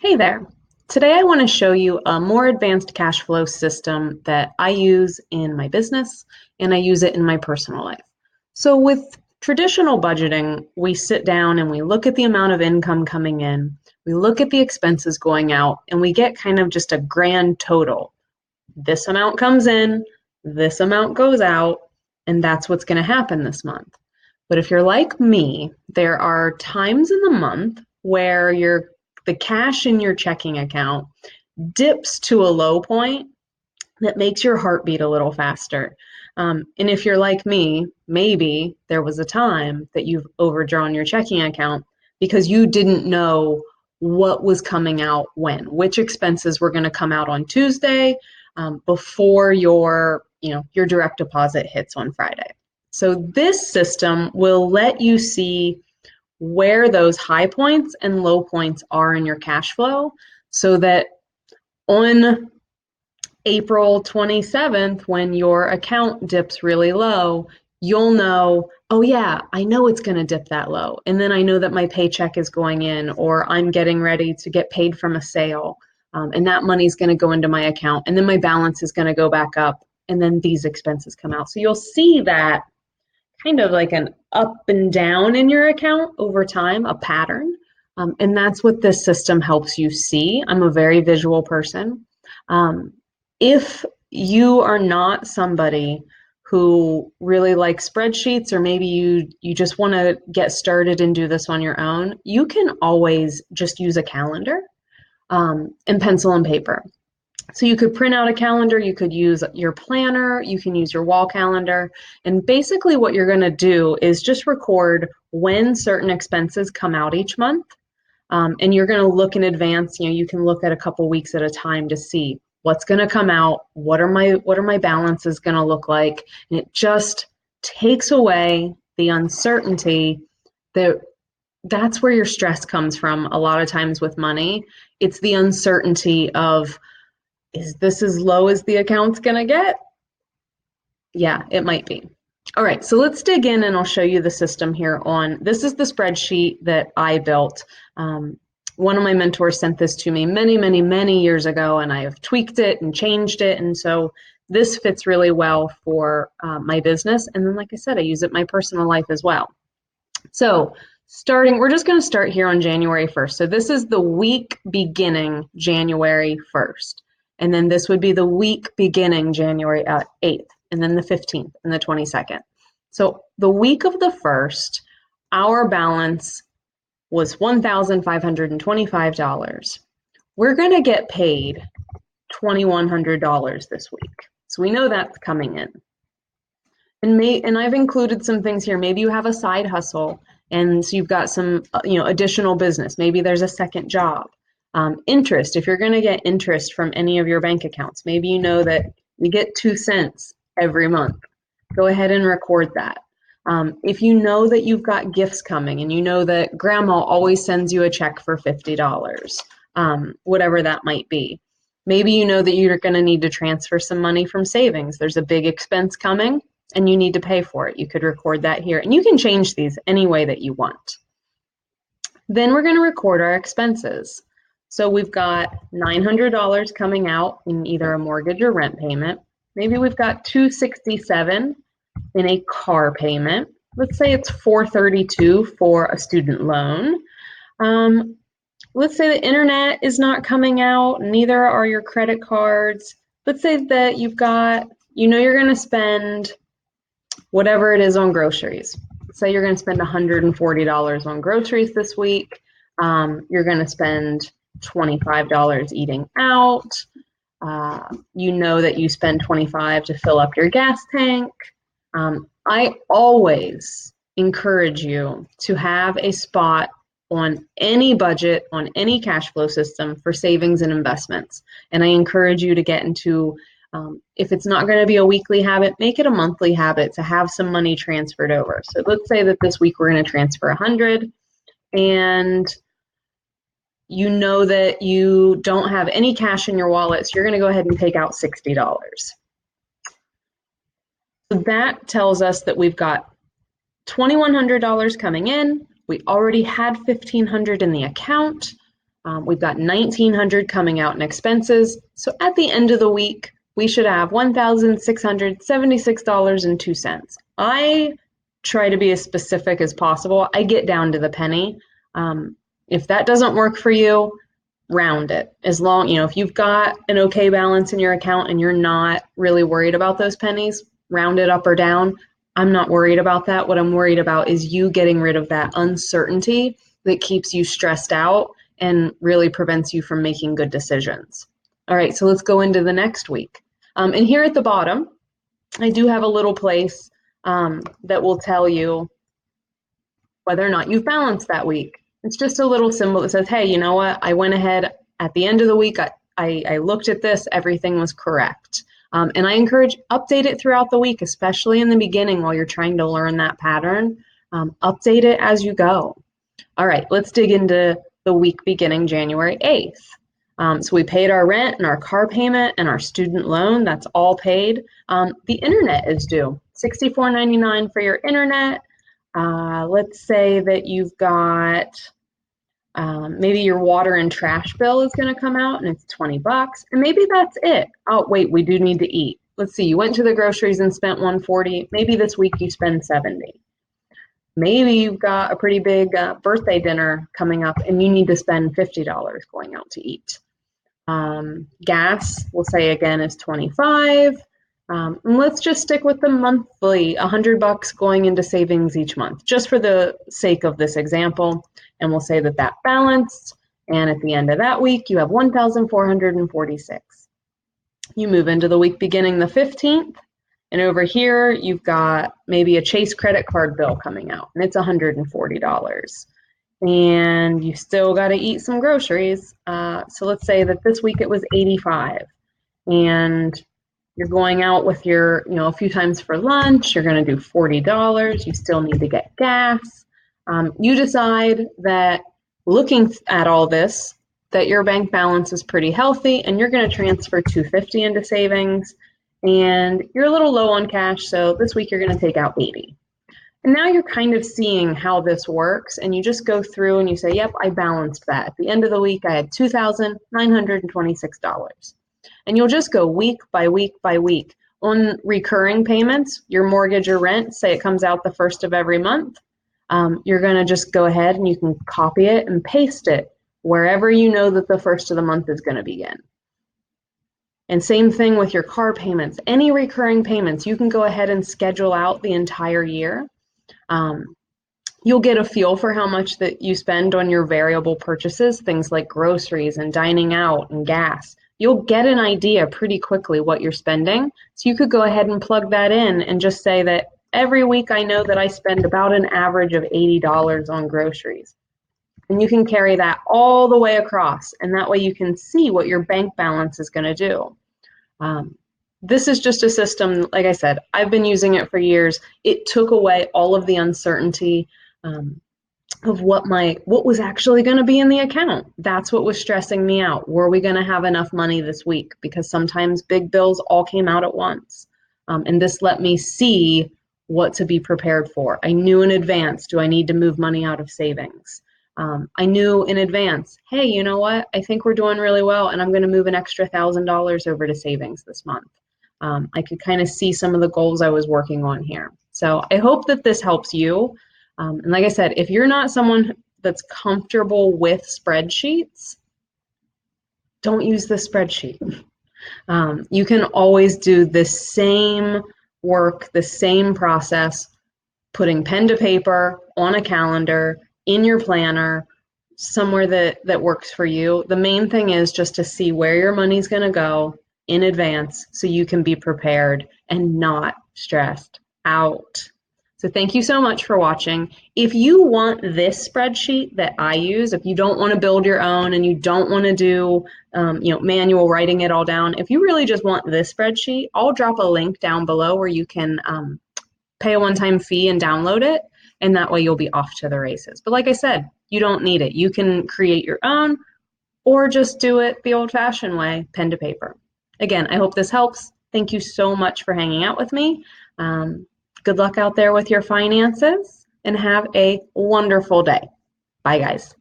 Hey there. Today I want to show you a more advanced cash flow system that I use in my business and I use it in my personal life. So with traditional budgeting, we sit down and we look at the amount of income coming in, we look at the expenses going out, and we get kind of just a grand total. This amount comes in, this amount goes out, and that's what's going to happen this month. But if you're like me, there are times in the month where the cash in your checking account dips to a low point that makes your heart beat a little faster. And if you're like me, maybe there was a time that you've overdrawn your checking account because you didn't know what was coming out when, which expenses were going to come out on Tuesday before your direct deposit hits on Friday. So this system will let you see where those high points and low points are in your cash flow so that on April 27th, when your account dips really low, you'll know, oh yeah, I know it's going to dip that low. And then I know that my paycheck is going in, or I'm getting ready to get paid from a sale. And that money's going to go into my account. And then my balance is going to go back up. And then these expenses come out. So you'll see that kind of like an up and down in your account over time, a pattern. And that's what this system helps you see. I'm a very visual person. If you are not somebody who really likes spreadsheets, or maybe you just want to get started and do this on your own, you can always just use a calendar and pencil and paper. So you could print out a calendar, you could use your planner, you can use your wall calendar, and basically what you're going to do is just record when certain expenses come out each month. And you're going to look in advance. You can look at a couple weeks at a time to see what's going to come out, what are my balances going to look like, and it just takes away the uncertainty. That's where your stress comes from a lot of times with money. It's the uncertainty of, is this as low as the account's going to get? Yeah, it might be. All right, so let's dig in and I'll show you the system here this is the spreadsheet that I built. One of my mentors sent this to me many, many, many years ago, and I have tweaked it and changed it. And so this fits really well for my business. And then, like I said, I use it in my personal life as well. So we're just going to start here on January 1st. So this is the week beginning January 1st. And then this would be the week beginning January 8th, and then the 15th and the 22nd. So the week of the 1st, our balance was $1,525. We're going to get paid $2,100 this week. So we know that's coming in. And I've included some things here. Maybe you have a side hustle, and so you've got some additional business. Maybe there's a second job. Interest, if you're going to get interest from any of your bank accounts, maybe you know that you get 2 cents every month. Go ahead and record that. If you know that you've got gifts coming and you know that grandma always sends you a check for $50, whatever that might be. Maybe you know that you're going to need to transfer some money from savings. There's a big expense coming and you need to pay for it. You could record that here, and you can change these any way that you want. Then we're going to record our expenses. So we've got $900 coming out in either a mortgage or rent payment. Maybe we've got $267 in a car payment. Let's say it's $432 for a student loan. Let's say the internet is not coming out, neither are your credit cards. Let's say that you're going to spend whatever it is on groceries. Say you're going to spend $140 on groceries this week. You're going to spend $25 eating out. You know that you spend $25 to fill up your gas tank. I always encourage you to have a spot on any budget, on any cash flow system for savings and investments. And I encourage you to get into, if it's not going to be a weekly habit, make it a monthly habit to have some money transferred over. So let's say that this week we're going to transfer $100, and you know that you don't have any cash in your wallet, so you're going to go ahead and take out $60. So that tells us that we've got $2,100 coming in. We already had $1,500 in the account. We've got $1,900 coming out in expenses. So at the end of the week, we should have $1,676.02. I try to be as specific as possible. I get down to the penny. If that doesn't work for you, round it. As long, if you've got an okay balance in your account and you're not really worried about those pennies, round it up or down. I'm not worried about that. What I'm worried about is you getting rid of that uncertainty that keeps you stressed out and really prevents you from making good decisions. All right, so let's go into the next week. And here at the bottom, I do have a little place that will tell you whether or not you've balanced that week. It's just a little symbol that says, hey, you know what? I went ahead at the end of the week. I looked at this. Everything was correct. And I encourage update it throughout the week, especially in the beginning while you're trying to learn that pattern. Update it as you go. All right, let's dig into the week beginning January 8th. So we paid our rent and our car payment and our student loan. That's all paid. The internet is due. $64.99 for your internet. Let's say that you've got maybe your water and trash bill is going to come out and it's $20, and maybe that's it. Oh, wait, we do need to eat. Let's see, you went to the groceries and spent $140. Maybe this week you spend $70. Maybe you've got a pretty big birthday dinner coming up and you need to spend $50 going out to eat. Gas, we'll say again, is $25. And let's just stick with the monthly, $100 going into savings each month, just for the sake of this example. And we'll say that that balanced. And at the end of that week, you have 1,446. You move into the week beginning the 15th. And over here, you've got maybe a Chase credit card bill coming out, and it's $140. And you still got to eat some groceries. So let's say that this week it was $85. And you're going out with your, a few times for lunch, you're going to do $40. You still need to get gas. You decide that looking at all this, that your bank balance is pretty healthy and you're going to transfer $250 into savings, and you're a little low on cash. So this week you're going to take out $80. And now you're kind of seeing how this works, and you just go through and you say, yep, I balanced that. At the end of the week, I had $2,926. And you'll just go week by week by week. On recurring payments, your mortgage or rent, say it comes out the first of every month, you're going to just go ahead and you can copy it and paste it wherever you know that the first of the month is going to begin. And same thing with your car payments. Any recurring payments, you can go ahead and schedule out the entire year. You'll get a feel for how much that you spend on your variable purchases, things like groceries and dining out and gas. You'll get an idea pretty quickly what you're spending. So you could go ahead and plug that in and just say that every week I know that I spend about an average of $80 on groceries. And you can carry that all the way across. And that way you can see what your bank balance is going to do. This is just a system, like I said, I've been using it for years. It took away all of the uncertainty of what was actually going to be in the account. That's what was stressing me out. Were we going to have enough money this week? Because sometimes big bills all came out at once. And this let me see what to be prepared for. I knew in advance, do I need to move money out of savings? I knew in advance, hey, you know what? I think we're doing really well and I'm going to move an extra $1,000 over to savings this month. I could kind of see some of the goals I was working on here. So I hope that this helps you. And like I said, if you're not someone that's comfortable with spreadsheets, don't use the spreadsheet. You can always do the same work, the same process, putting pen to paper on a calendar, in your planner, somewhere that works for you. The main thing is just to see where your money's going to go in advance so you can be prepared and not stressed out. So thank you so much for watching. If you want this spreadsheet that I use, if you don't want to build your own and you don't want to do manual writing it all down, if you really just want this spreadsheet, I'll drop a link down below where you can pay a one-time fee and download it, and that way you'll be off to the races. But like I said, you don't need it. You can create your own or just do it the old-fashioned way, pen to paper. Again, I hope this helps. Thank you so much for hanging out with me. Good luck out there with your finances and have a wonderful day. Bye, guys.